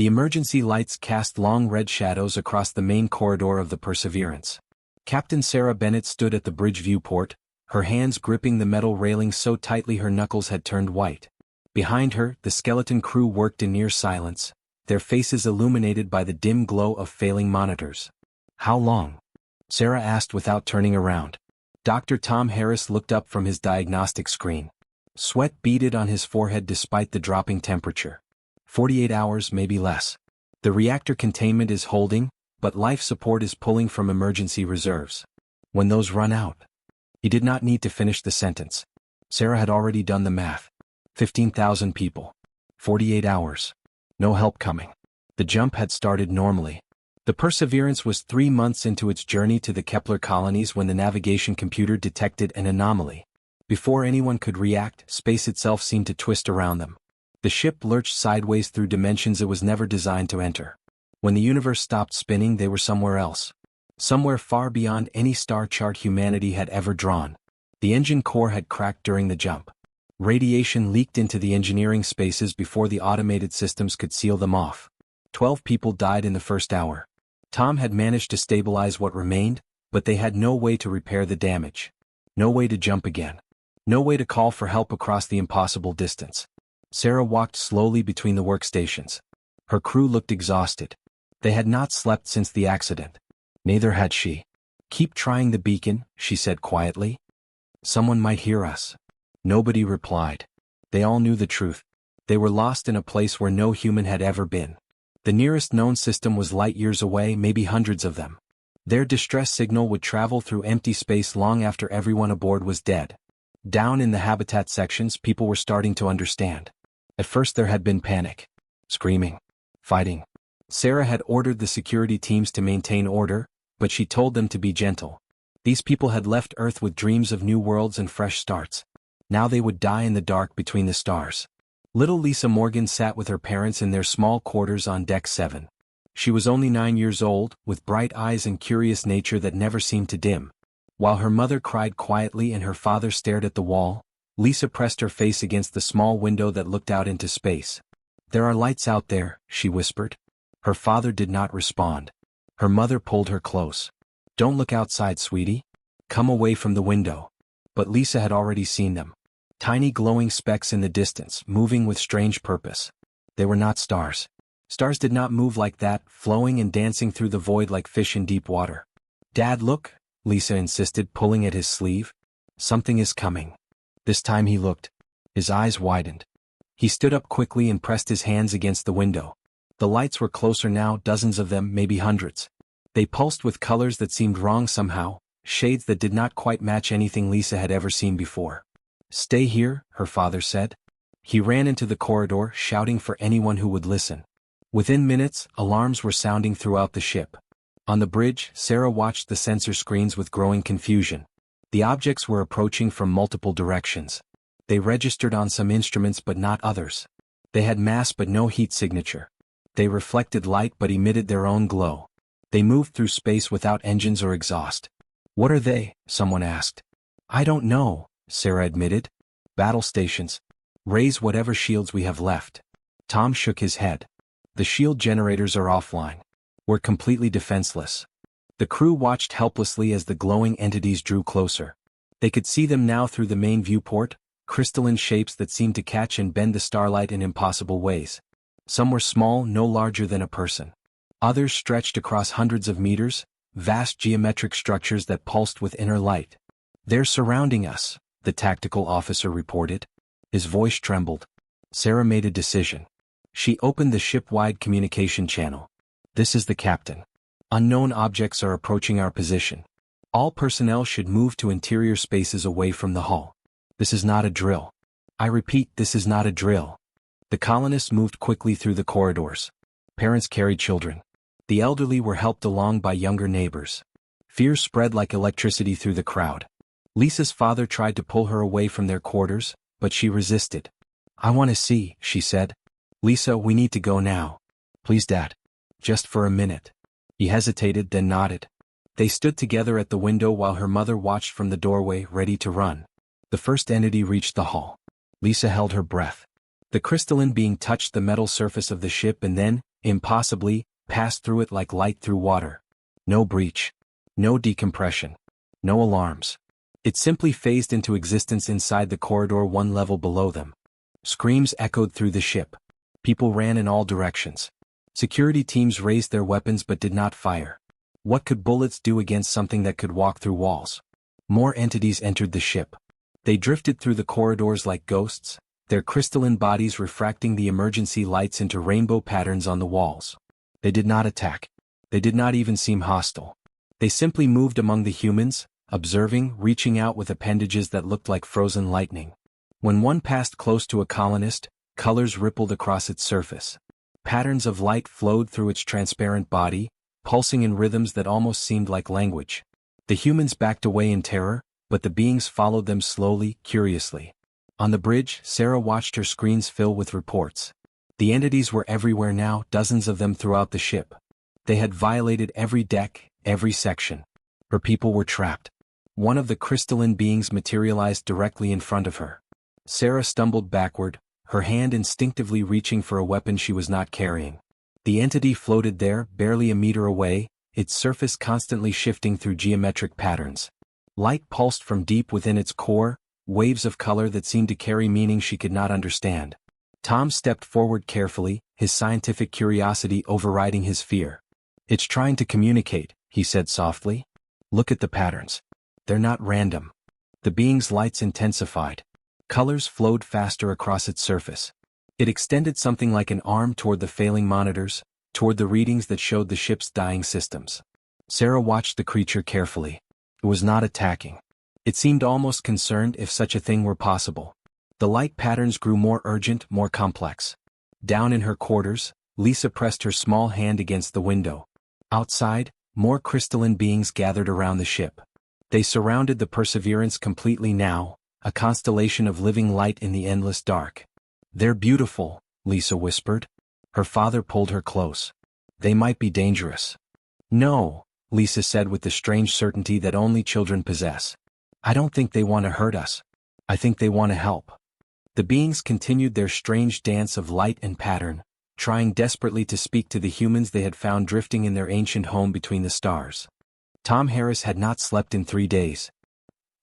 The emergency lights cast long red shadows across the main corridor of the Perseverance. Captain Sarah Bennett stood at the bridge viewport, her hands gripping the metal railing so tightly her knuckles had turned white. Behind her, the skeleton crew worked in near silence, their faces illuminated by the dim glow of failing monitors. "How long?" Sarah asked without turning around. Dr. Tom Harris looked up from his diagnostic screen. Sweat beaded on his forehead despite the dropping temperature. 48 hours, maybe less. The reactor containment is holding, but life support is pulling from emergency reserves. When those run out. He did not need to finish the sentence. Sarah had already done the math. 15,000 people. 48 hours. No help coming. The jump had started normally. The Perseverance was 3 months into its journey to the Kepler colonies when the navigation computer detected an anomaly. Before anyone could react, space itself seemed to twist around them. The ship lurched sideways through dimensions it was never designed to enter. When the universe stopped spinning, they were somewhere else. Somewhere far beyond any star chart humanity had ever drawn. The engine core had cracked during the jump. Radiation leaked into the engineering spaces before the automated systems could seal them off. 12 people died in the first hour. Tom had managed to stabilize what remained, but they had no way to repair the damage. No way to jump again. No way to call for help across the impossible distance. Sarah walked slowly between the workstations. Her crew looked exhausted. They had not slept since the accident. Neither had she. "Keep trying the beacon," she said quietly. "Someone might hear us." Nobody replied. They all knew the truth. They were lost in a place where no human had ever been. The nearest known system was light years away, maybe hundreds of them. Their distress signal would travel through empty space long after everyone aboard was dead. Down in the habitat sections, people were starting to understand. At first there had been panic. Screaming. Fighting. Sarah had ordered the security teams to maintain order, but she told them to be gentle. These people had left Earth with dreams of new worlds and fresh starts. Now they would die in the dark between the stars. Little Lisa Morgan sat with her parents in their small quarters on Deck 7. She was only 9 years old, with bright eyes and curious nature that never seemed to dim. While her mother cried quietly and her father stared at the wall, Lisa pressed her face against the small window that looked out into space. "There are lights out there," she whispered. Her father did not respond. Her mother pulled her close. "Don't look outside, sweetie. Come away from the window." But Lisa had already seen them. Tiny glowing specks in the distance, moving with strange purpose. They were not stars. Stars did not move like that, flowing and dancing through the void like fish in deep water. "Dad, look," Lisa insisted, pulling at his sleeve. "Something is coming." This time he looked. His eyes widened. He stood up quickly and pressed his hands against the window. The lights were closer now, dozens of them, maybe hundreds. They pulsed with colors that seemed wrong somehow, shades that did not quite match anything Lisa had ever seen before. "Stay here," her father said. He ran into the corridor, shouting for anyone who would listen. Within minutes, alarms were sounding throughout the ship. On the bridge, Sarah watched the sensor screens with growing confusion. The objects were approaching from multiple directions. They registered on some instruments but not others. They had mass but no heat signature. They reflected light but emitted their own glow. They moved through space without engines or exhaust. "What are they?" someone asked. "I don't know," Sarah admitted. "Battle stations. Raise whatever shields we have left." Tom shook his head. "The shield generators are offline. We're completely defenseless." The crew watched helplessly as the glowing entities drew closer. They could see them now through the main viewport, crystalline shapes that seemed to catch and bend the starlight in impossible ways. Some were small, no larger than a person. Others stretched across hundreds of meters, vast geometric structures that pulsed with inner light. "They're surrounding us," the tactical officer reported. His voice trembled. Sarah made a decision. She opened the ship-wide communication channel. "This is the captain. Unknown objects are approaching our position. All personnel should move to interior spaces away from the hull. This is not a drill. I repeat, this is not a drill." The colonists moved quickly through the corridors. Parents carried children. The elderly were helped along by younger neighbors. Fear spread like electricity through the crowd. Lisa's father tried to pull her away from their quarters, but she resisted. "I want to see," she said. "Lisa, we need to go now." "Please, Dad. Just for a minute." He hesitated, then nodded. They stood together at the window while her mother watched from the doorway, ready to run. The first entity reached the hull. Lisa held her breath. The crystalline being touched the metal surface of the ship and then, impossibly, passed through it like light through water. No breach. No decompression. No alarms. It simply phased into existence inside the corridor one level below them. Screams echoed through the ship. People ran in all directions. Security teams raised their weapons but did not fire. What could bullets do against something that could walk through walls? More entities entered the ship. They drifted through the corridors like ghosts, their crystalline bodies refracting the emergency lights into rainbow patterns on the walls. They did not attack. They did not even seem hostile. They simply moved among the humans, observing, reaching out with appendages that looked like frozen lightning. When one passed close to a colonist, colors rippled across its surface. Patterns of light flowed through its transparent body, pulsing in rhythms that almost seemed like language. The humans backed away in terror, but the beings followed them slowly, curiously. On the bridge, Sarah watched her screens fill with reports. The entities were everywhere now, dozens of them throughout the ship. They had violated every deck, every section. Her people were trapped. One of the crystalline beings materialized directly in front of her. Sarah stumbled backward, her hand instinctively reaching for a weapon she was not carrying. The entity floated there, barely a meter away, its surface constantly shifting through geometric patterns. Light pulsed from deep within its core, waves of color that seemed to carry meaning she could not understand. Tom stepped forward carefully, his scientific curiosity overriding his fear. "It's trying to communicate," he said softly. "Look at the patterns. They're not random." The being's lights intensified. Colors flowed faster across its surface. It extended something like an arm toward the failing monitors, toward the readings that showed the ship's dying systems. Sarah watched the creature carefully. It was not attacking. It seemed almost concerned, if such a thing were possible. The light patterns grew more urgent, more complex. Down in her quarters, Lisa pressed her small hand against the window. Outside, more crystalline beings gathered around the ship. They surrounded the Perseverance completely now, a constellation of living light in the endless dark. "They're beautiful," Lisa whispered. Her father pulled her close. "They might be dangerous." "No," Lisa said with the strange certainty that only children possess. "I don't think they want to hurt us. I think they want to help." The beings continued their strange dance of light and pattern, trying desperately to speak to the humans they had found drifting in their ancient home between the stars. Tom Harris had not slept in 3 days.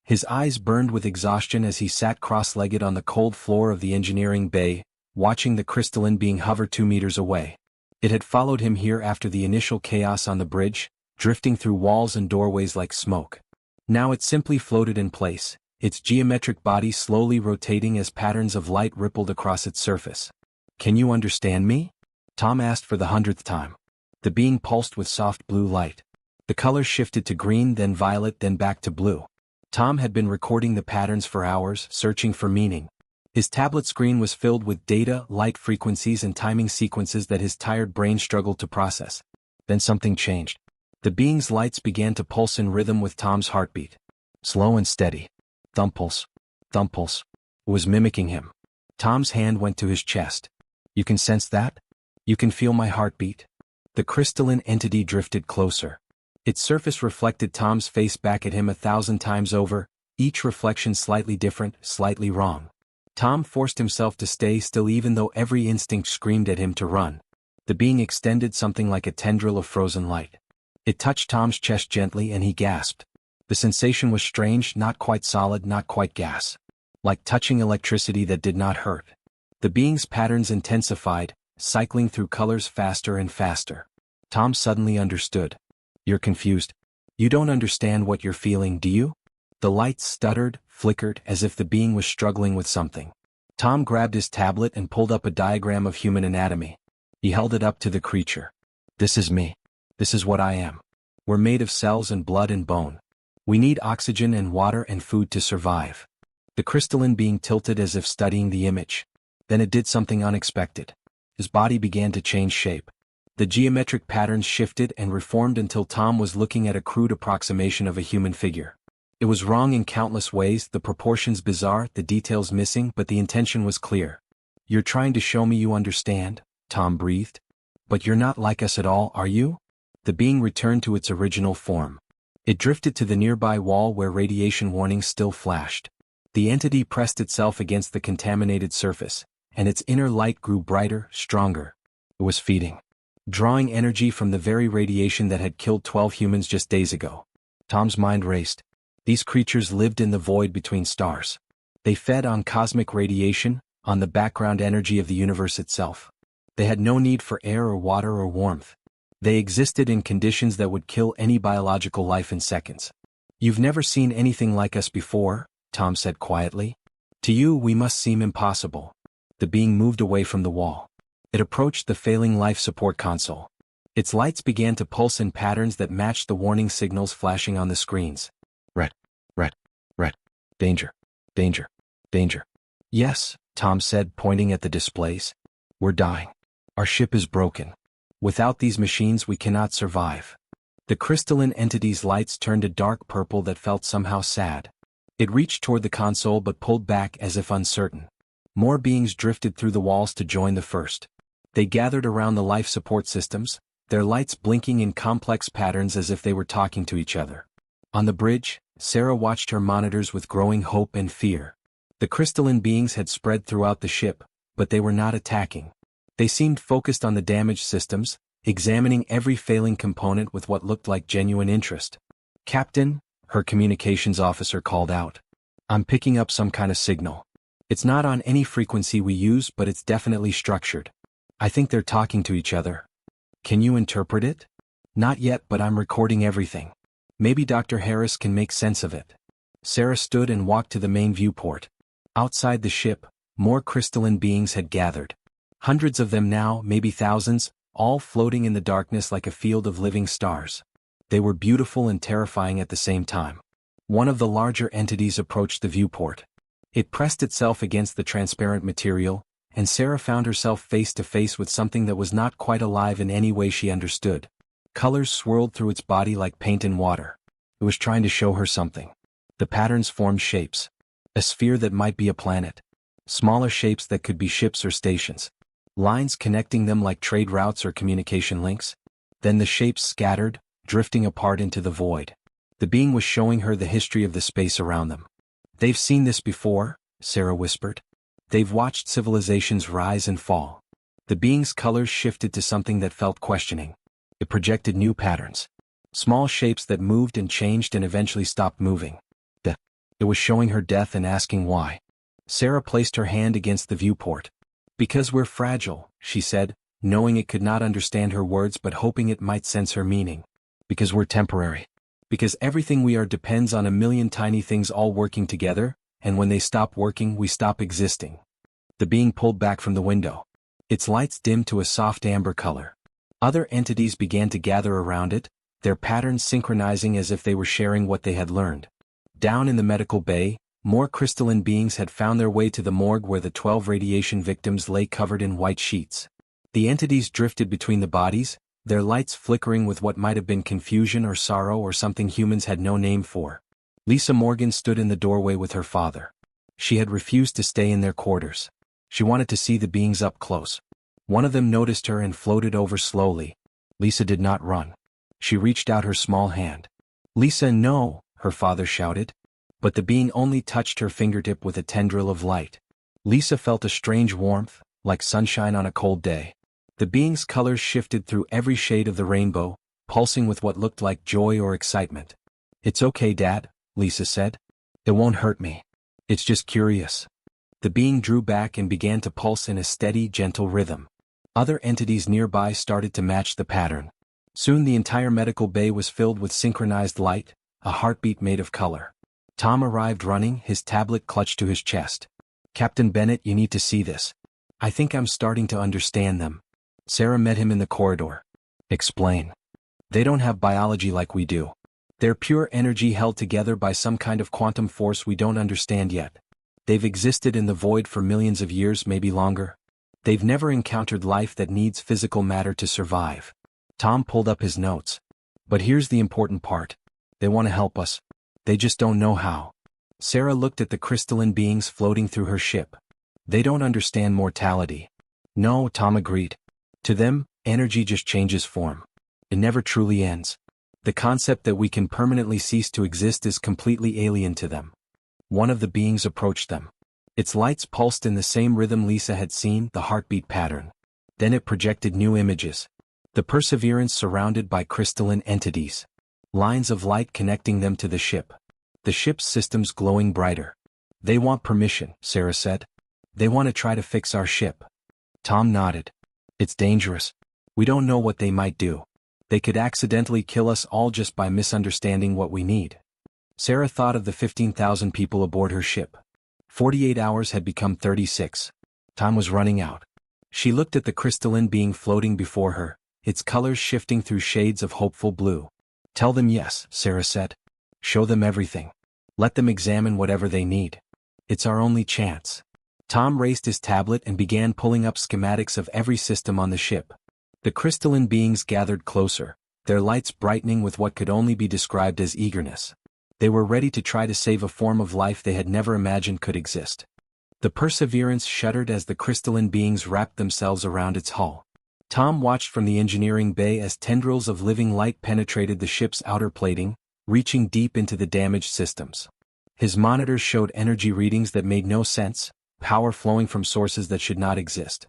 His eyes burned with exhaustion as he sat cross-legged on the cold floor of the engineering bay, watching the crystalline being hover 2 meters away. It had followed him here after the initial chaos on the bridge, drifting through walls and doorways like smoke. Now it simply floated in place, its geometric body slowly rotating as patterns of light rippled across its surface. "Can you understand me?" Tom asked for the 100th time. The being pulsed with soft blue light. The colors shifted to green, then violet, then back to blue. Tom had been recording the patterns for hours, searching for meaning. His tablet screen was filled with data, light frequencies and timing sequences that his tired brain struggled to process. Then something changed. The being's lights began to pulse in rhythm with Tom's heartbeat. Slow and steady. Thump pulse. Thump pulse. It was mimicking him. Tom's hand went to his chest. "You can sense that? You can feel my heartbeat?" The crystalline entity drifted closer. Its surface reflected Tom's face back at him 1,000 times over, each reflection slightly different, slightly wrong. Tom forced himself to stay still even though every instinct screamed at him to run. The being extended something like a tendril of frozen light. It touched Tom's chest gently and he gasped. The sensation was strange, not quite solid, not quite gas. Like touching electricity that did not hurt. The being's patterns intensified, cycling through colors faster and faster. Tom suddenly understood. "You're confused. You don't understand what you're feeling, do you?" The lights stuttered, flickered, as if the being was struggling with something. Tom grabbed his tablet and pulled up a diagram of human anatomy. He held it up to the creature. "This is me. This is what I am. We're made of cells and blood and bone. We need oxygen and water and food to survive." The crystalline being tilted as if studying the image. Then it did something unexpected. His body began to change shape. The geometric patterns shifted and reformed until Tom was looking at a crude approximation of a human figure. It was wrong in countless ways, the proportions bizarre, the details missing, but the intention was clear. "You're trying to show me you understand," Tom breathed. "But you're not like us at all, are you?" The being returned to its original form. It drifted to the nearby wall where radiation warnings still flashed. The entity pressed itself against the contaminated surface, and its inner light grew brighter, stronger. It was feeding. drawing energy from the very radiation that had killed 12 humans just days ago. Tom's mind raced. These creatures lived in the void between stars. They fed on cosmic radiation, on the background energy of the universe itself. They had no need for air or water or warmth. They existed in conditions that would kill any biological life in seconds. "You've never seen anything like us before," Tom said quietly. "To you we must seem impossible." The being moved away from the wall. It approached the failing life support console. Its lights began to pulse in patterns that matched the warning signals flashing on the screens. Red, red, red. Danger, danger, danger. "Yes," Tom said, pointing at the displays. "We're dying. Our ship is broken. Without these machines we cannot survive." The crystalline entity's lights turned a dark purple that felt somehow sad. It reached toward the console but pulled back as if uncertain. More beings drifted through the walls to join the first. They gathered around the life support systems, their lights blinking in complex patterns as if they were talking to each other. On the bridge, Sarah watched her monitors with growing hope and fear. The crystalline beings had spread throughout the ship, but they were not attacking. They seemed focused on the damaged systems, examining every failing component with what looked like genuine interest. "Captain," her communications officer called out. "I'm picking up some kind of signal. It's not on any frequency we use, but it's definitely structured. I think they're talking to each other. Can you interpret it?" "Not yet, but I'm recording everything. Maybe Dr. Harris can make sense of it." Sarah stood and walked to the main viewport. Outside the ship, more crystalline beings had gathered. Hundreds of them now, maybe thousands, all floating in the darkness like a field of living stars. They were beautiful and terrifying at the same time. One of the larger entities approached the viewport. It pressed itself against the transparent material, and Sarah found herself face to face with something that was not quite alive in any way she understood. Colors swirled through its body like paint in water. It was trying to show her something. The patterns formed shapes. A sphere that might be a planet. Smaller shapes that could be ships or stations. Lines connecting them like trade routes or communication links. Then the shapes scattered, drifting apart into the void. The being was showing her the history of the space around them. "They've seen this before," Sarah whispered. "They've watched civilizations rise and fall." The being's colors shifted to something that felt questioning. It projected new patterns. Small shapes that moved and changed and eventually stopped moving. It was showing her death and asking why. Sarah placed her hand against the viewport. "Because we're fragile," she said, knowing it could not understand her words but hoping it might sense her meaning. "Because we're temporary. Because everything we are depends on a million tiny things all working together, and when they stop working we stop existing." The being pulled back from the window. Its lights dimmed to a soft amber color. Other entities began to gather around it, their patterns synchronizing as if they were sharing what they had learned. Down in the medical bay, more crystalline beings had found their way to the morgue where the 12 radiation victims lay covered in white sheets. The entities drifted between the bodies, their lights flickering with what might have been confusion or sorrow or something humans had no name for. Lisa Morgan stood in the doorway with her father. She had refused to stay in their quarters. She wanted to see the beings up close. One of them noticed her and floated over slowly. Lisa did not run. She reached out her small hand. "Lisa, no!" her father shouted. But the being only touched her fingertip with a tendril of light. Lisa felt a strange warmth, like sunshine on a cold day. The being's colors shifted through every shade of the rainbow, pulsing with what looked like joy or excitement. "It's okay, Dad," Lisa said. "It won't hurt me. It's just curious." The being drew back and began to pulse in a steady, gentle rhythm. Other entities nearby started to match the pattern. Soon the entire medical bay was filled with synchronized light, a heartbeat made of color. Tom arrived running, his tablet clutched to his chest. "Captain Bennett, you need to see this. I think I'm starting to understand them." Sarah met him in the corridor. "Explain." "They don't have biology like we do. They're pure energy held together by some kind of quantum force we don't understand yet. They've existed in the void for millions of years, maybe longer. They've never encountered life that needs physical matter to survive." Tom pulled up his notes. "But here's the important part. They want to help us. They just don't know how." Sarah looked at the crystalline beings floating through her ship. "They don't understand mortality." "No," Tom agreed. "To them, energy just changes form. It never truly ends. The concept that we can permanently cease to exist is completely alien to them." One of the beings approached them. Its lights pulsed in the same rhythm Lisa had seen, the heartbeat pattern. Then it projected new images. The Perseverance surrounded by crystalline entities. Lines of light connecting them to the ship. The ship's systems glowing brighter. They want permission, Sarah said. They want to try to fix our ship. Tom nodded. It's dangerous. We don't know what they might do. They could accidentally kill us all just by misunderstanding what we need. Sarah thought of the 15,000 people aboard her ship. 48 hours had become 36. Time was running out. She looked at the crystalline being floating before her, its colors shifting through shades of hopeful blue. Tell them yes, Sarah said. Show them everything. Let them examine whatever they need. It's our only chance. Tom raised his tablet and began pulling up schematics of every system on the ship. The crystalline beings gathered closer, their lights brightening with what could only be described as eagerness. They were ready to try to save a form of life they had never imagined could exist. The Perseverance shuddered as the crystalline beings wrapped themselves around its hull. Tom watched from the engineering bay as tendrils of living light penetrated the ship's outer plating, reaching deep into the damaged systems. His monitors showed energy readings that made no sense, power flowing from sources that should not exist.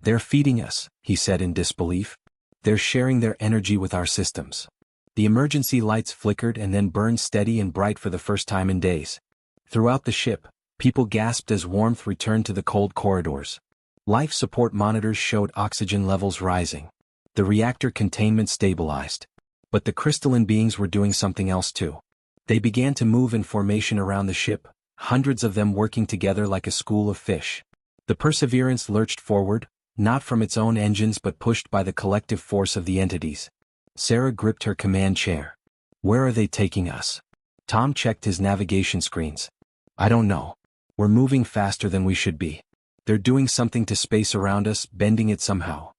They're feeding us, he said in disbelief. They're sharing their energy with our systems. The emergency lights flickered and then burned steady and bright for the first time in days. Throughout the ship, people gasped as warmth returned to the cold corridors. Life support monitors showed oxygen levels rising. The reactor containment stabilized. But the crystalline beings were doing something else too. They began to move in formation around the ship, hundreds of them working together like a school of fish. The Perseverance lurched forward, not from its own engines but pushed by the collective force of the entities. Sarah gripped her command chair. Where are they taking us? Tom checked his navigation screens. I don't know. We're moving faster than we should be. They're doing something to space around us, bending it somehow.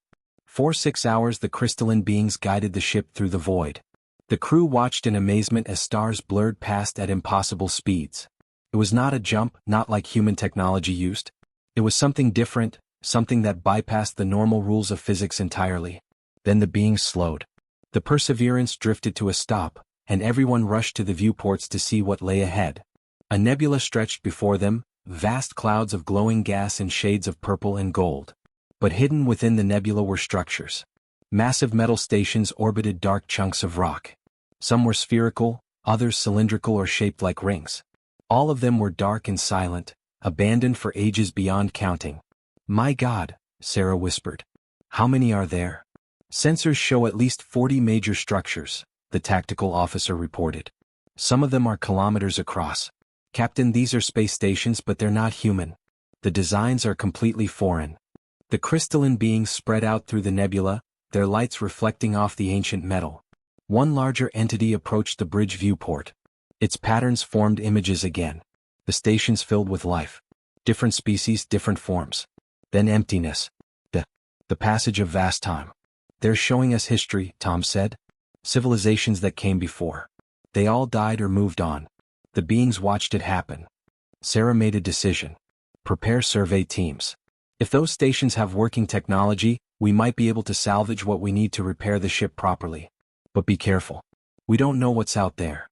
For 6 hours the crystalline beings guided the ship through the void. The crew watched in amazement as stars blurred past at impossible speeds. It was not a jump, not like human technology used. It was something different, something that bypassed the normal rules of physics entirely. Then the beings slowed. The Perseverance drifted to a stop, and everyone rushed to the viewports to see what lay ahead. A nebula stretched before them, vast clouds of glowing gas in shades of purple and gold. But hidden within the nebula were structures. Massive metal stations orbited dark chunks of rock. Some were spherical, others cylindrical or shaped like rings. All of them were dark and silent, abandoned for ages beyond counting. My God, Sarah whispered. How many are there? Sensors show at least 40 major structures, the tactical officer reported. Some of them are kilometers across. Captain, these are space stations but they're not human. The designs are completely foreign. The crystalline beings spread out through the nebula, their lights reflecting off the ancient metal. One larger entity approached the bridge viewport. Its patterns formed images again. The stations filled with life. Different species, different forms. Then emptiness. The passage of vast time. They're showing us history, Tom said. Civilizations that came before. They all died or moved on. The beings watched it happen. Sarah made a decision. Prepare survey teams. If those stations have working technology, we might be able to salvage what we need to repair the ship properly. But be careful. We don't know what's out there.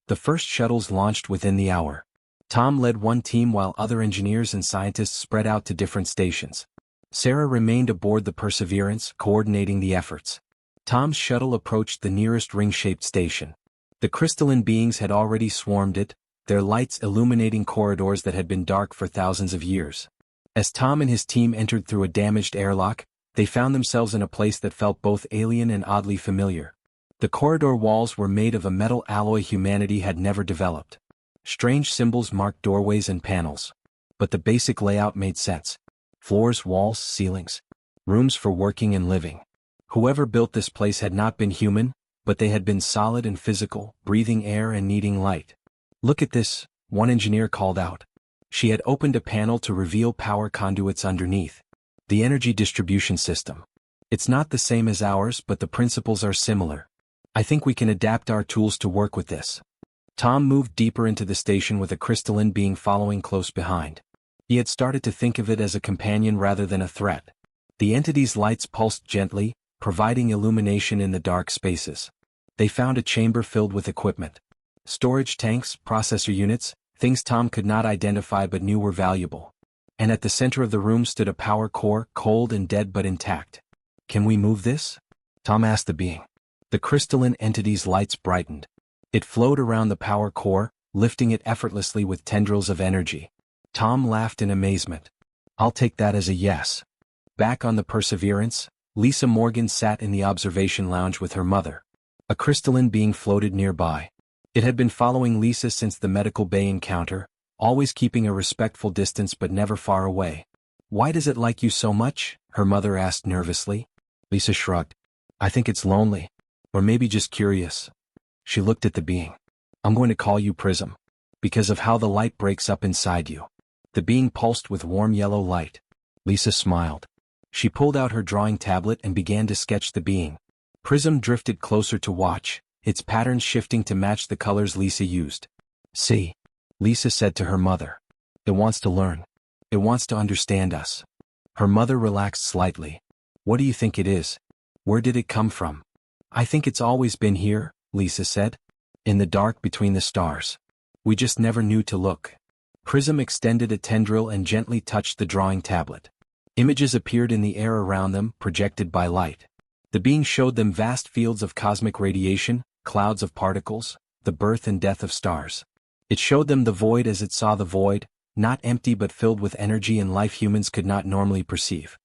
The first shuttles launched within the hour. Tom led one team while other engineers and scientists spread out to different stations. Sarah remained aboard the Perseverance, coordinating the efforts. Tom's shuttle approached the nearest ring-shaped station. The crystalline beings had already swarmed it, their lights illuminating corridors that had been dark for thousands of years. As Tom and his team entered through a damaged airlock, they found themselves in a place that felt both alien and oddly familiar. The corridor walls were made of a metal alloy humanity had never developed. Strange symbols marked doorways and panels. But the basic layout made sense. Floors, walls, ceilings. Rooms for working and living. Whoever built this place had not been human, but they had been solid and physical, breathing air and needing light. Look at this, one engineer called out. She had opened a panel to reveal power conduits underneath. The energy distribution system. It's not the same as ours, but the principles are similar. I think we can adapt our tools to work with this. Tom moved deeper into the station with a crystalline being following close behind. He had started to think of it as a companion rather than a threat. The entity's lights pulsed gently, providing illumination in the dark spaces. They found a chamber filled with equipment. Storage tanks, processor units, things Tom could not identify but knew were valuable. And at the center of the room stood a power core, cold and dead but intact. Can we move this? Tom asked the being. The crystalline entity's lights brightened. It flowed around the power core, lifting it effortlessly with tendrils of energy. Tom laughed in amazement. I'll take that as a yes. Back on the Perseverance, Lisa Morgan sat in the observation lounge with her mother. A crystalline being floated nearby. It had been following Lisa since the medical bay encounter, always keeping a respectful distance but never far away. Why does it like you so much? Her mother asked nervously. Lisa shrugged. I think it's lonely. Or maybe just curious. She looked at the being. I'm going to call you Prism. Because of how the light breaks up inside you. The being pulsed with warm yellow light. Lisa smiled. She pulled out her drawing tablet and began to sketch the being. Prism drifted closer to watch, its patterns shifting to match the colors Lisa used. See? Lisa said to her mother. It wants to learn. It wants to understand us. Her mother relaxed slightly. What do you think it is? Where did it come from? I think it's always been here, Lisa said. In the dark between the stars. We just never knew to look. Prism extended a tendril and gently touched the drawing tablet. Images appeared in the air around them, projected by light. The being showed them vast fields of cosmic radiation, clouds of particles, the birth and death of stars. It showed them the void as it saw the void, not empty but filled with energy and life humans could not normally perceive.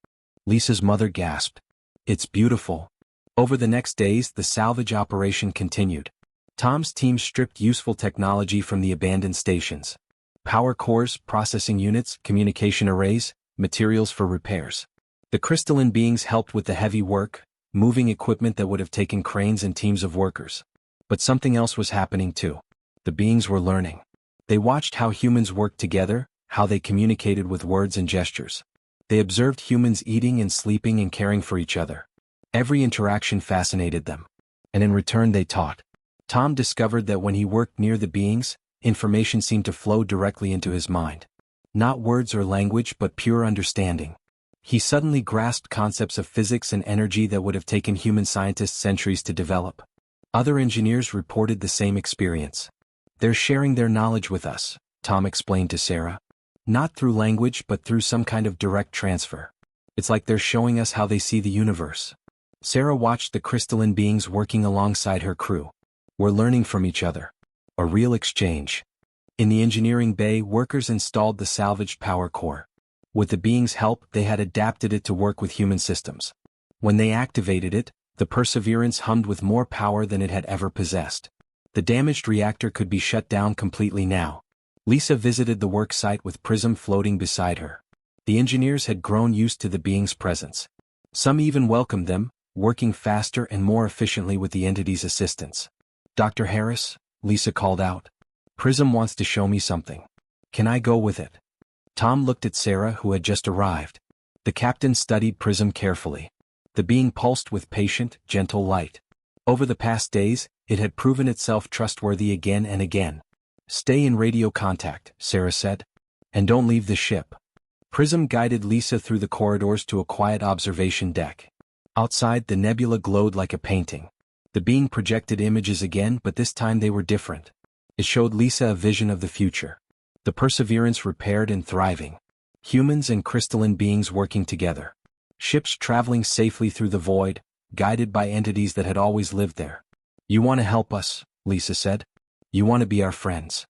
Lisa's mother gasped. It's beautiful. Over the next days, the salvage operation continued. Tom's team stripped useful technology from the abandoned stations. Power cores, processing units, communication arrays, materials for repairs. The crystalline beings helped with the heavy work, moving equipment that would have taken cranes and teams of workers. But something else was happening too. The beings were learning. They watched how humans worked together, how they communicated with words and gestures. They observed humans eating and sleeping and caring for each other. Every interaction fascinated them. And in return they taught. Tom discovered that when he worked near the beings, information seemed to flow directly into his mind. Not words or language but pure understanding. He suddenly grasped concepts of physics and energy that would have taken human scientists centuries to develop. Other engineers reported the same experience. They're sharing their knowledge with us, Tom explained to Sarah. Not through language but through some kind of direct transfer. It's like they're showing us how they see the universe. Sarah watched the crystalline beings working alongside her crew. We're learning from each other. A real exchange. In the engineering bay, workers installed the salvaged power core. With the beings' help, they had adapted it to work with human systems. When they activated it, the Perseverance hummed with more power than it had ever possessed. The damaged reactor could be shut down completely now. Lisa visited the work site with Prism floating beside her. The engineers had grown used to the beings' presence. Some even welcomed them, working faster and more efficiently with the entity's assistance. Dr. Harris, Lisa called out. Prism wants to show me something. Can I go with it? Tom looked at Sarah, who had just arrived. The captain studied Prism carefully. The being pulsed with patient, gentle light. Over the past days, it had proven itself trustworthy again and again. Stay in radio contact, Sarah said. And don't leave the ship. Prism guided Lisa through the corridors to a quiet observation deck. Outside, the nebula glowed like a painting. The being projected images again, but this time they were different. It showed Lisa a vision of the future. The Perseverance repaired and thriving. Humans and crystalline beings working together. Ships traveling safely through the void, guided by entities that had always lived there. You want to help us, Lisa said. You want to be our friends.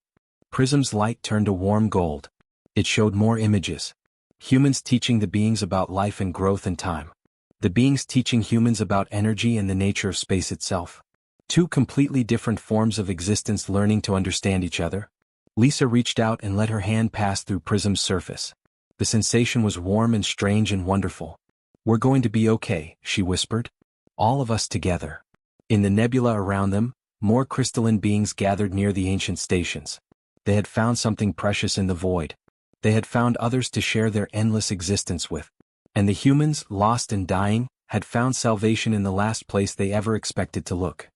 Prism's light turned a warm gold. It showed more images. Humans teaching the beings about life and growth and time. The beings teaching humans about energy and the nature of space itself. Two completely different forms of existence learning to understand each other. Lisa reached out and let her hand pass through Prism's surface. The sensation was warm and strange and wonderful. We're going to be okay, she whispered. All of us together. In the nebula around them, more crystalline beings gathered near the ancient stations. They had found something precious in the void. They had found others to share their endless existence with. And the humans, lost and dying, had found salvation in the last place they ever expected to look.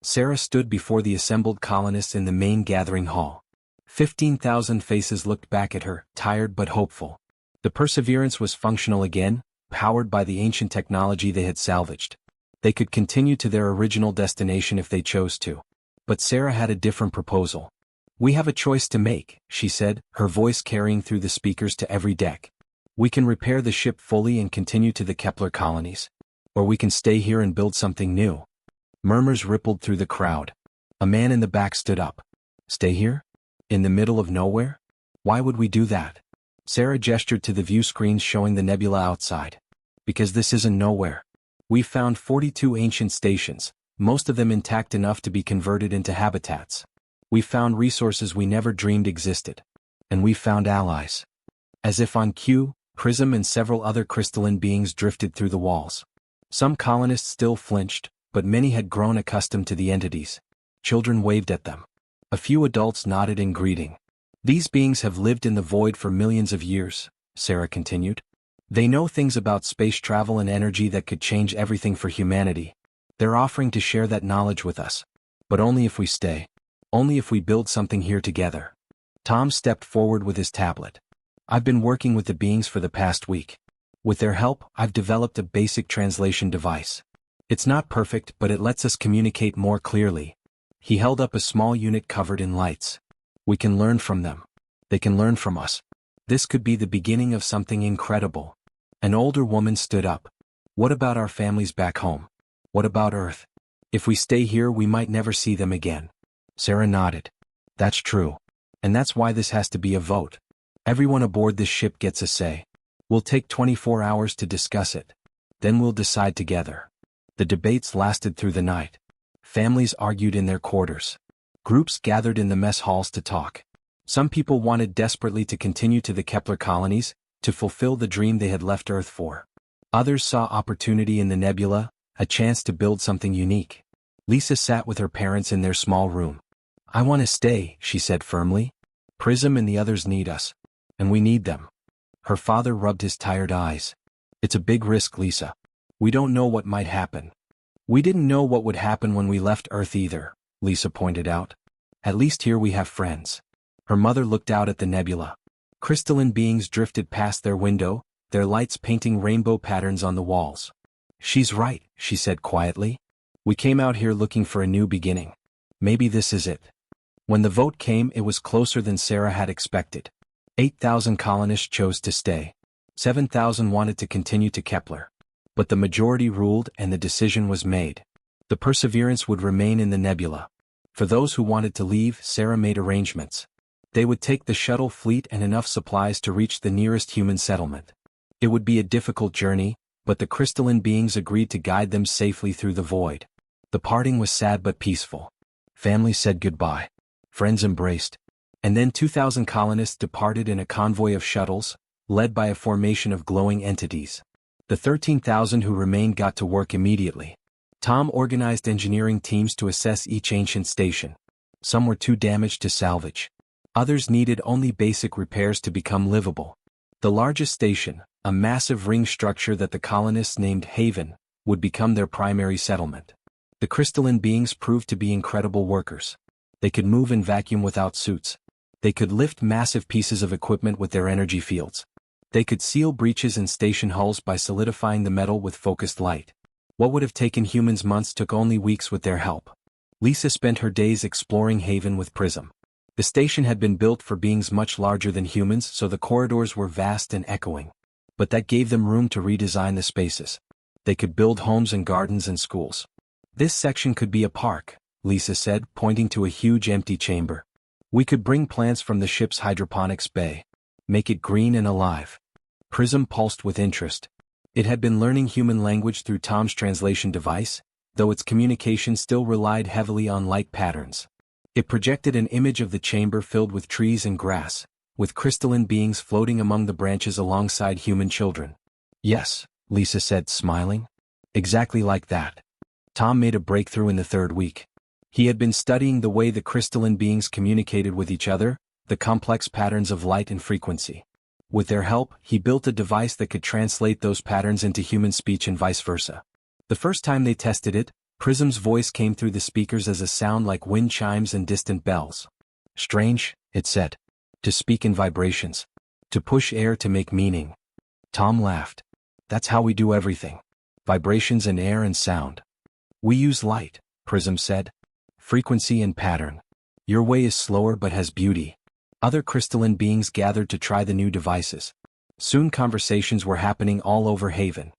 Sarah stood before the assembled colonists in the main gathering hall. 15,000 faces looked back at her, tired but hopeful. The Perseverance was functional again, powered by the ancient technology they had salvaged. They could continue to their original destination if they chose to. But Sarah had a different proposal. We have a choice to make, she said, her voice carrying through the speakers to every deck. We can repair the ship fully and continue to the Kepler colonies. Or we can stay here and build something new. Murmurs rippled through the crowd. A man in the back stood up. Stay here? In the middle of nowhere? Why would we do that? Sarah gestured to the view screens showing the nebula outside. Because this isn't nowhere. We found 42 ancient stations, most of them intact enough to be converted into habitats. We found resources we never dreamed existed. And we found allies. As if on cue, Prism and several other crystalline beings drifted through the walls. Some colonists still flinched, but many had grown accustomed to the entities. Children waved at them. A few adults nodded in greeting. These beings have lived in the void for millions of years, Sarah continued. They know things about space travel and energy that could change everything for humanity. They're offering to share that knowledge with us. But only if we stay. Only if we build something here together. Tom stepped forward with his tablet. I've been working with the beings for the past week. With their help, I've developed a basic translation device. It's not perfect, but it lets us communicate more clearly. He held up a small unit covered in lights. We can learn from them. They can learn from us. This could be the beginning of something incredible. An older woman stood up. What about our families back home? What about Earth? If we stay here, we might never see them again. Sarah nodded. That's true. And that's why this has to be a vote. Everyone aboard this ship gets a say. We'll take 24 hours to discuss it. Then we'll decide together. The debates lasted through the night. Families argued in their quarters. Groups gathered in the mess halls to talk. Some people wanted desperately to continue to the Kepler colonies, to fulfill the dream they had left Earth for. Others saw opportunity in the nebula, a chance to build something unique. Lisa sat with her parents in their small room. I want to stay, she said firmly. Prism and the others need us. And we need them. Her father rubbed his tired eyes. It's a big risk, Lisa. We don't know what might happen. We didn't know what would happen when we left Earth either, Lisa pointed out. At least here we have friends. Her mother looked out at the nebula. Crystalline beings drifted past their window, their lights painting rainbow patterns on the walls. She's right, she said quietly. We came out here looking for a new beginning. Maybe this is it. When the vote came, it was closer than Sarah had expected. 8,000 colonists chose to stay. 7,000 wanted to continue to Kepler. But the majority ruled and the decision was made. The Perseverance would remain in the nebula. For those who wanted to leave, Sarah made arrangements. They would take the shuttle fleet and enough supplies to reach the nearest human settlement. It would be a difficult journey, but the crystalline beings agreed to guide them safely through the void. The parting was sad but peaceful. Families said goodbye. Friends embraced. And then 2,000 colonists departed in a convoy of shuttles, led by a formation of glowing entities. The 13,000 who remained got to work immediately. Tom organized engineering teams to assess each ancient station. Some were too damaged to salvage. Others needed only basic repairs to become livable. The largest station, a massive ring structure that the colonists named Haven, would become their primary settlement. The crystalline beings proved to be incredible workers. They could move in vacuum without suits. They could lift massive pieces of equipment with their energy fields. They could seal breaches in station hulls by solidifying the metal with focused light. What would have taken humans months took only weeks with their help. Lisa spent her days exploring Haven with Prism. The station had been built for beings much larger than humans, so the corridors were vast and echoing. But that gave them room to redesign the spaces. They could build homes and gardens and schools. This section could be a park, Lisa said, pointing to a huge empty chamber. We could bring plants from the ship's hydroponics bay. Make it green and alive. Prism pulsed with interest. It had been learning human language through Tom's translation device, though its communication still relied heavily on light patterns. It projected an image of the chamber filled with trees and grass, with crystalline beings floating among the branches alongside human children. Yes, Lisa said, smiling. Exactly like that. Tom made a breakthrough in the third week. He had been studying the way the crystalline beings communicated with each other, the complex patterns of light and frequency. With their help, he built a device that could translate those patterns into human speech and vice versa. The first time they tested it, Prism's voice came through the speakers as a sound like wind chimes and distant bells. Strange, it said. To speak in vibrations. To push air to make meaning. Tom laughed. That's how we do everything. Vibrations and air and sound. We use light, Prism said. Frequency and pattern. Your way is slower but has beauty. Other crystalline beings gathered to try the new devices. Soon conversations were happening all over Haven.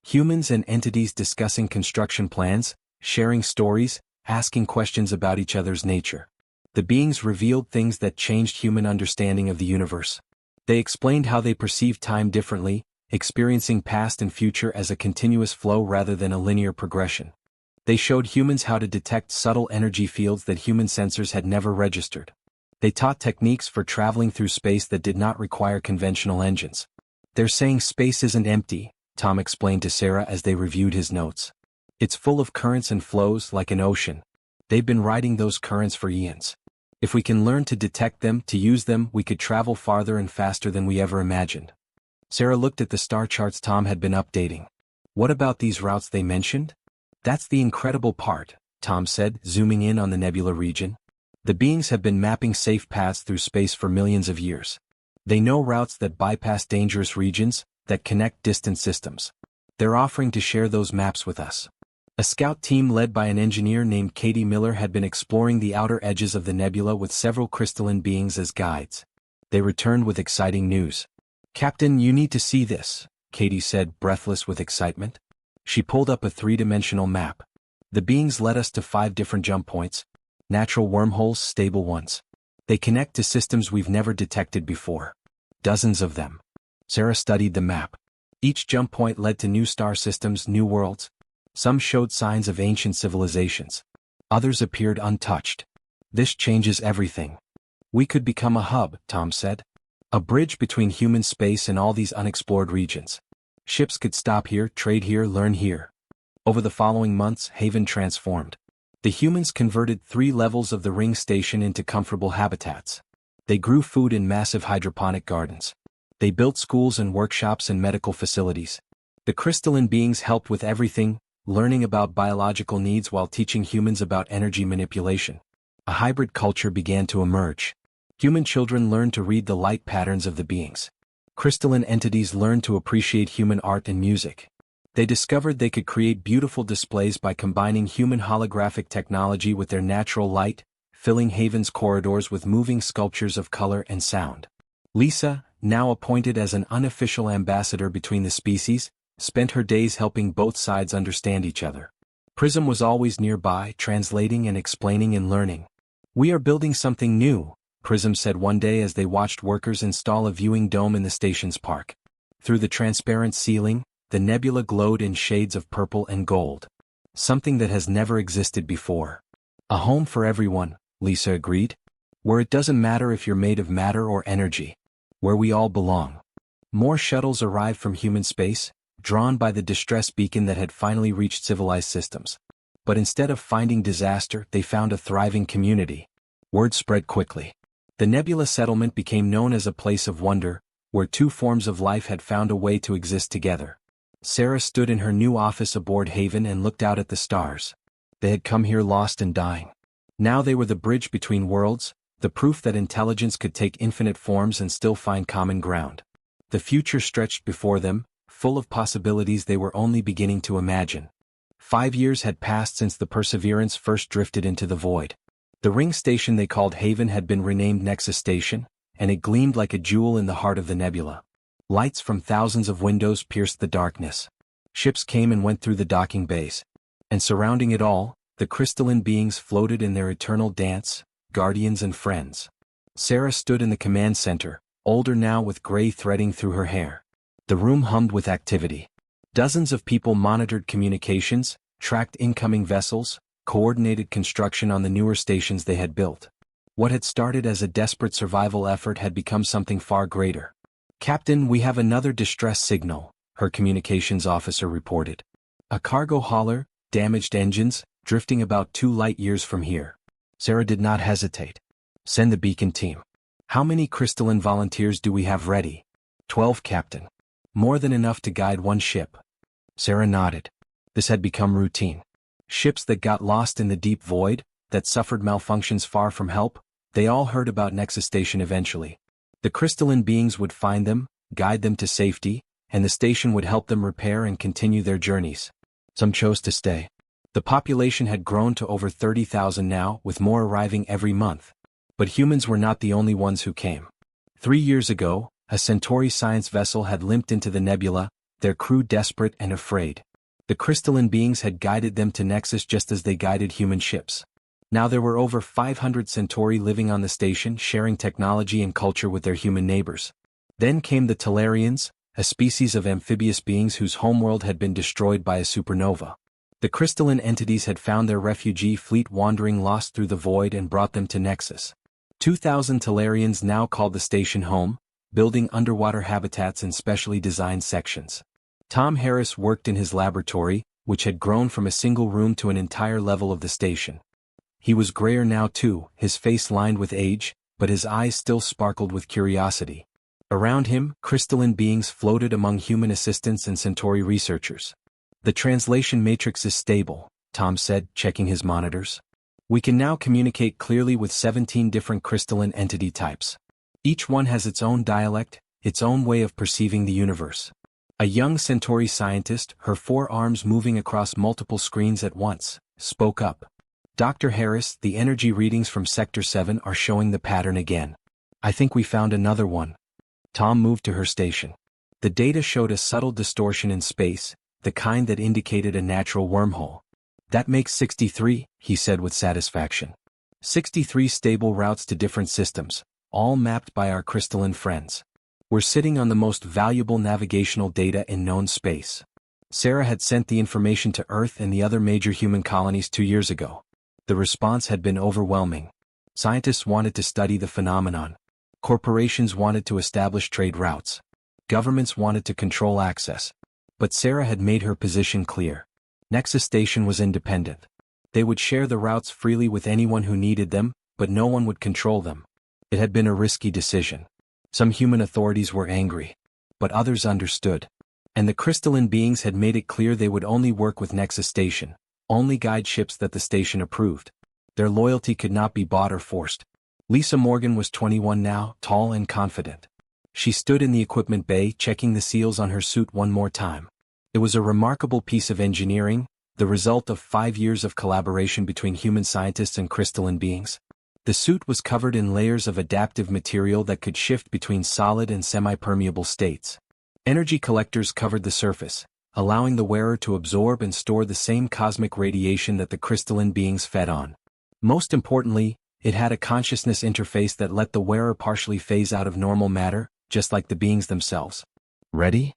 Humans and entities discussing construction plans, sharing stories, asking questions about each other's nature. The beings revealed things that changed human understanding of the universe. They explained how they perceive time differently, experiencing past and future as a continuous flow rather than a linear progression. They showed humans how to detect subtle energy fields that human sensors had never registered. They taught techniques for traveling through space that did not require conventional engines. "They're saying space isn't empty," Tom explained to Sarah as they reviewed his notes. "It's full of currents and flows like an ocean. They've been riding those currents for eons. If we can learn to detect them, to use them, we could travel farther and faster than we ever imagined." Sarah looked at the star charts Tom had been updating. "What about these routes they mentioned?" "That's the incredible part," Tom said, zooming in on the nebula region. "The beings have been mapping safe paths through space for millions of years. They know routes that bypass dangerous regions, that connect distant systems. They're offering to share those maps with us." A scout team led by an engineer named Katie Miller had been exploring the outer edges of the nebula with several crystalline beings as guides. They returned with exciting news. "Captain, you need to see this," Katie said, breathless with excitement. She pulled up a three-dimensional map. "The beings led us to 5 different jump points. Natural wormholes, stable ones. They connect to systems we've never detected before. Dozens of them." Sarah studied the map. Each jump point led to new star systems, new worlds. Some showed signs of ancient civilizations. Others appeared untouched. "This changes everything. We could become a hub," Tom said. "A bridge between human space and all these unexplored regions. Ships could stop here, trade here, learn here." Over the following months, Haven transformed. The humans converted 3 levels of the ring station into comfortable habitats. They grew food in massive hydroponic gardens. They built schools and workshops and medical facilities. The crystalline beings helped with everything, learning about biological needs while teaching humans about energy manipulation. A hybrid culture began to emerge. Human children learned to read the light patterns of the beings. Crystalline entities learned to appreciate human art and music. They discovered they could create beautiful displays by combining human holographic technology with their natural light, filling Haven's corridors with moving sculptures of color and sound. Lisa, now appointed as an unofficial ambassador between the species, spent her days helping both sides understand each other. Prism was always nearby, translating and explaining and learning. "We are building something new," Prism said one day as they watched workers install a viewing dome in the station's park. Through the transparent ceiling, the nebula glowed in shades of purple and gold. "Something that has never existed before. A home for everyone," Lisa agreed. "Where it doesn't matter if you're made of matter or energy. Where we all belong." More shuttles arrived from human space, drawn by the distress beacon that had finally reached civilized systems. But instead of finding disaster, they found a thriving community. Word spread quickly. The nebula settlement became known as a place of wonder, where 2 forms of life had found a way to exist together. Sarah stood in her new office aboard Haven and looked out at the stars. They had come here lost and dying. Now they were the bridge between worlds, the proof that intelligence could take infinite forms and still find common ground. The future stretched before them, full of possibilities they were only beginning to imagine. 5 years had passed since the Perseverance first drifted into the void. The ring station they called Haven had been renamed Nexus Station, and it gleamed like a jewel in the heart of the nebula. Lights from thousands of windows pierced the darkness. Ships came and went through the docking bays. And surrounding it all, the crystalline beings floated in their eternal dance, guardians and friends. Sarah stood in the command center, older now with gray threading through her hair. The room hummed with activity. Dozens of people monitored communications, tracked incoming vessels, coordinated construction on the newer stations they had built. What had started as a desperate survival effort had become something far greater. "Captain, we have another distress signal," her communications officer reported. "A cargo hauler, damaged engines, drifting about 2 light years from here." Sarah did not hesitate. "Send the beacon team." "How many crystalline volunteers do we have ready?" 12, Captain. "More than enough to guide 1 ship." Sarah nodded. This had become routine. Ships that got lost in the deep void, that suffered malfunctions far from help, they all heard about Nexus Station eventually. The crystalline beings would find them, guide them to safety, and the station would help them repair and continue their journeys. Some chose to stay. The population had grown to over 30,000 now, with more arriving every month. But humans were not the only ones who came. 3 years ago, a Centauri science vessel had limped into the nebula, their crew desperate and afraid. The crystalline beings had guided them to Nexus just as they guided human ships. Now there were over 500 Centauri living on the station, sharing technology and culture with their human neighbors. Then came the Talarians, a species of amphibious beings whose homeworld had been destroyed by a supernova. The crystalline entities had found their refugee fleet wandering lost through the void and brought them to Nexus. 2,000 Talarians now called the station home, building underwater habitats in specially designed sections. Tom Harris worked in his laboratory, which had grown from a single room to an entire level of the station. He was grayer now too, his face lined with age, but his eyes still sparkled with curiosity. Around him, crystalline beings floated among human assistants and Centauri researchers. The translation matrix is stable, Tom said, checking his monitors. We can now communicate clearly with 17 different crystalline entity types. Each one has its own dialect, its own way of perceiving the universe. A young Centauri scientist, her 4 arms moving across multiple screens at once, spoke up. Dr. Harris, the energy readings from Sector 7 are showing the pattern again. I think we found another one. Tom moved to her station. The data showed a subtle distortion in space, the kind that indicated a natural wormhole. That makes 63, he said with satisfaction. 63 stable routes to different systems, all mapped by our crystalline friends. We're sitting on the most valuable navigational data in known space. Sarah had sent the information to Earth and the other major human colonies 2 years ago. The response had been overwhelming. Scientists wanted to study the phenomenon. Corporations wanted to establish trade routes. Governments wanted to control access. But Sarah had made her position clear. Nexus Station was independent. They would share the routes freely with anyone who needed them, but no one would control them. It had been a risky decision. Some human authorities were angry. But others understood. And the crystalline beings had made it clear they would only work with Nexus Station, only guide ships that the station approved. Their loyalty could not be bought or forced. Lisa Morgan was 21 now, tall and confident. She stood in the equipment bay, checking the seals on her suit one more time. It was a remarkable piece of engineering, the result of 5 years of collaboration between human scientists and crystalline beings. The suit was covered in layers of adaptive material that could shift between solid and semi-permeable states. Energy collectors covered the surface, allowing the wearer to absorb and store the same cosmic radiation that the crystalline beings fed on. Most importantly, it had a consciousness interface that let the wearer partially phase out of normal matter, just like the beings themselves. Ready?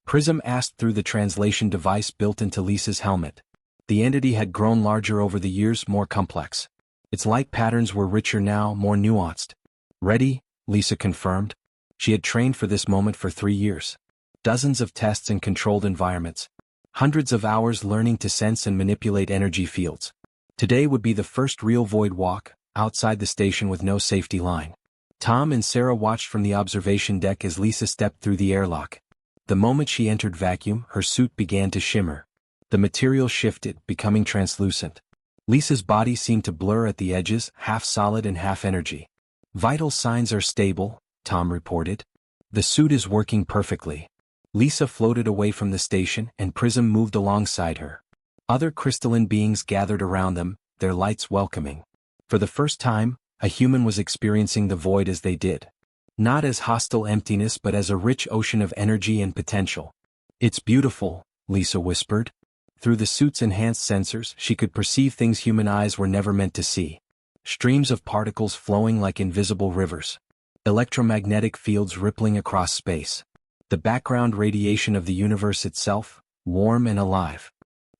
Prism asked through the translation device built into Lisa's helmet. The entity had grown larger over the years, more complex. Its light patterns were richer now, more nuanced. Ready? Lisa confirmed. She had trained for this moment for 3 years. Dozens of tests in controlled environments. Hundreds of hours learning to sense and manipulate energy fields. Today would be the first real void walk, outside the station with no safety line. Tom and Sarah watched from the observation deck as Lisa stepped through the airlock. The moment she entered vacuum, her suit began to shimmer. The material shifted, becoming translucent. Lisa's body seemed to blur at the edges, half solid and half energy. Vital signs are stable, Tom reported. The suit is working perfectly. Lisa floated away from the station, and Prism moved alongside her. Other crystalline beings gathered around them, their lights welcoming. For the first time, a human was experiencing the void as they did. Not as hostile emptiness but as a rich ocean of energy and potential. It's beautiful, Lisa whispered. Through the suit's enhanced sensors, she could perceive things human eyes were never meant to see. Streams of particles flowing like invisible rivers. Electromagnetic fields rippling across space. The background radiation of the universe itself, warm and alive.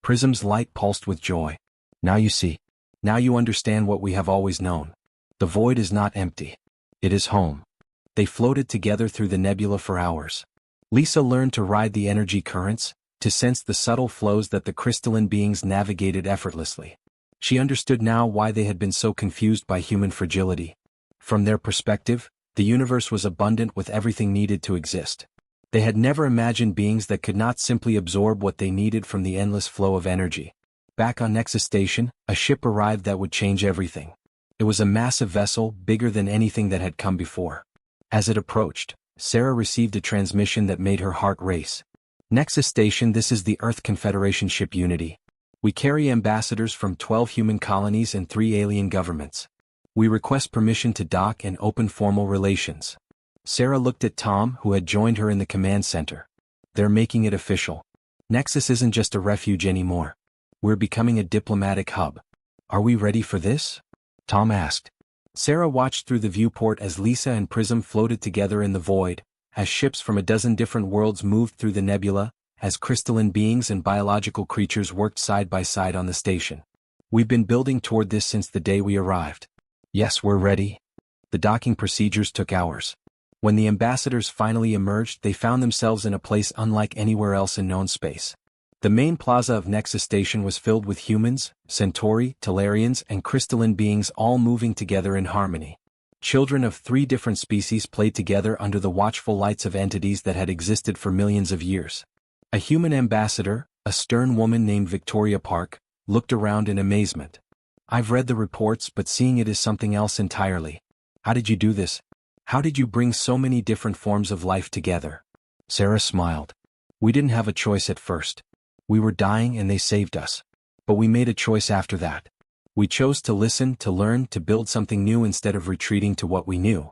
Prism's light pulsed with joy. Now you see. Now you understand what we have always known. The void is not empty. It is home. They floated together through the nebula for hours. Lisa learned to ride the energy currents, to sense the subtle flows that the crystalline beings navigated effortlessly. She understood now why they had been so confused by human fragility. From their perspective, the universe was abundant with everything needed to exist. They had never imagined beings that could not simply absorb what they needed from the endless flow of energy. Back on Nexus Station, a ship arrived that would change everything. It was a massive vessel, bigger than anything that had come before. As it approached, Sarah received a transmission that made her heart race. Nexus Station, this is the Earth Confederation ship Unity. We carry ambassadors from 12 human colonies and 3 alien governments. We request permission to dock and open formal relations. Sarah looked at Tom, who had joined her in the command center. They're making it official. Nexus isn't just a refuge anymore. We're becoming a diplomatic hub. Are we ready for this? Tom asked. Sarah watched through the viewport as Lisa and Prism floated together in the void, as ships from a dozen different worlds moved through the nebula, as crystalline beings and biological creatures worked side by side on the station. We've been building toward this since the day we arrived. Yes, we're ready. The docking procedures took hours. When the ambassadors finally emerged, they found themselves in a place unlike anywhere else in known space. The main plaza of Nexus Station was filled with humans, Centauri, Talarians, and crystalline beings all moving together in harmony. Children of 3 different species played together under the watchful lights of entities that had existed for millions of years. A human ambassador, a stern woman named Victoria Park, looked around in amazement. I've read the reports, but seeing it is something else entirely. How did you do this? How did you bring so many different forms of life together? Sarah smiled. We didn't have a choice at first. We were dying and they saved us. But we made a choice after that. We chose to listen, to learn, to build something new instead of retreating to what we knew.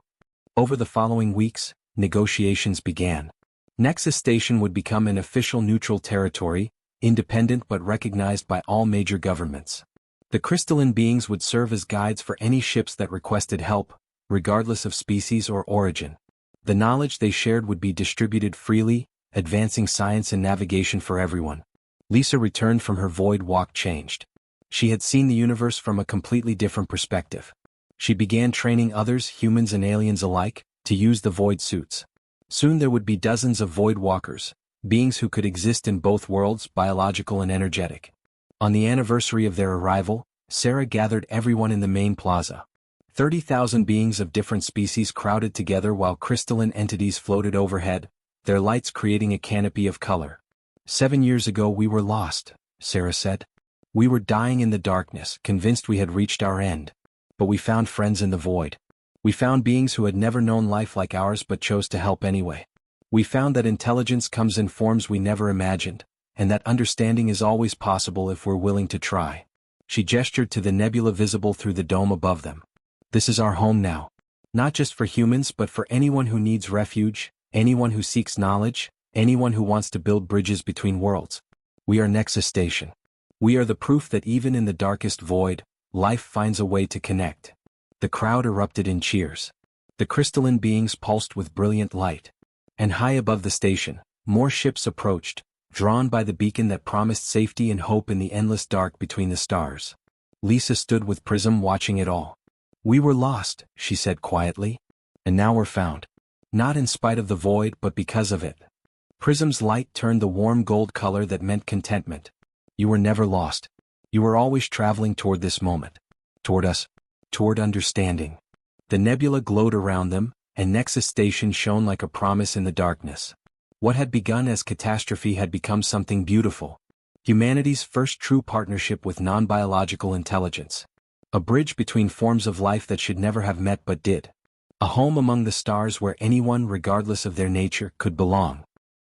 Over the following weeks, negotiations began. Nexus Station would become an official neutral territory, independent but recognized by all major governments. The crystalline beings would serve as guides for any ships that requested help, regardless of species or origin. The knowledge they shared would be distributed freely, advancing science and navigation for everyone. Lisa returned from her void walk changed. She had seen the universe from a completely different perspective. She began training others, humans and aliens alike, to use the void suits. Soon there would be dozens of void walkers, beings who could exist in both worlds, biological and energetic. On the anniversary of their arrival, Sarah gathered everyone in the main plaza. 30,000 beings of different species crowded together while crystalline entities floated overhead, their lights creating a canopy of color. 7 years ago we were lost, Sarah said. We were dying in the darkness, convinced we had reached our end. But we found friends in the void. We found beings who had never known life like ours but chose to help anyway. We found that intelligence comes in forms we never imagined, and that understanding is always possible if we're willing to try. She gestured to the nebula visible through the dome above them. This is our home now. Not just for humans but for anyone who needs refuge, anyone who seeks knowledge, anyone who wants to build bridges between worlds. We are Nexus Station. We are the proof that even in the darkest void, life finds a way to connect. The crowd erupted in cheers. The crystalline beings pulsed with brilliant light. And high above the station, more ships approached, drawn by the beacon that promised safety and hope in the endless dark between the stars. Lisa stood with Prism watching it all. We were lost, she said quietly. And now we're found. Not in spite of the void but because of it. Prism's light turned the warm gold color that meant contentment. You were never lost. You were always traveling toward this moment. Toward us. Toward understanding. The nebula glowed around them, and Nexus Station shone like a promise in the darkness. What had begun as catastrophe had become something beautiful. Humanity's first true partnership with non-biological intelligence. A bridge between forms of life that should never have met but did. A home among the stars where anyone, regardless of their nature, could belong.